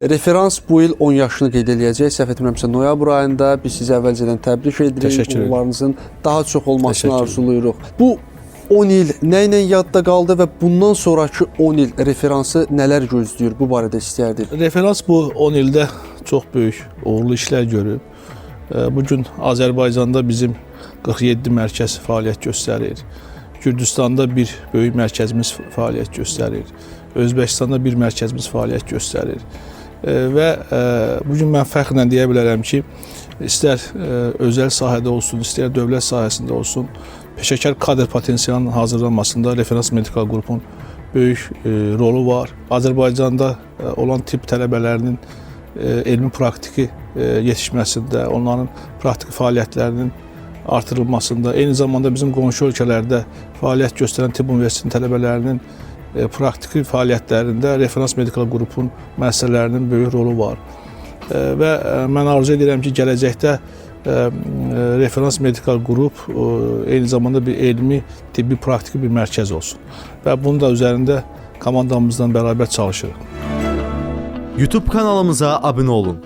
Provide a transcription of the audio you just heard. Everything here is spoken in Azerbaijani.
Referans bu il 10 yaşını qeyd edəcək. Səhv etmirəmsə noyabr ayında. Biz sizi əvvəlcədən təbrik edirik. Uğurlarınızın daha çox olmasını arzuluyuruq. Bu 10 il nə ilə yadda qaldı və bundan sonraki 10 il referansı nələr gözləyir? Bu barədə istəyərdik. Referans bu 10 ildə çox böyük uğurlu işlər görüb. Bugün Azərbaycanda bizim 47 mərkəz fəaliyyət göstərir. Gürcüstanda bir böyük mərkəzimiz fəaliyyət göstərir. Özbəkistanda bir mərkəzimiz fəaliyyət göstərir. Və bugün mən fəxrlə deyə bilərəm ki, istər özəl sahədə olsun, istər dövlət sahəsində olsun, peşəkar kadr potensialının hazırlanmasında Referans Medikal Qrupun böyük rolu var. Azərbaycanda olan tibb tələbələrinin elmi praktiki yetişməsində, onların praktiki fəaliyyətlərinin artırılmasında, eyni zamanda bizim qonşu ölkələrdə fəaliyyət göstərən tibb universitetinin tələbələrinin praktiki fəaliyyətlərində Referans Medikal Qrupun müəssisələrinin böyük rolu var. Və mən arzu edirəm ki, gələcəkdə Referans Medikal Qrup eyni zamanda bir elmi, tibbi, praktiki bir mərkəz olsun. Və bunun da üzərində komandamızla bərabər çalışırıq. YouTube kanalımıza abunə olun.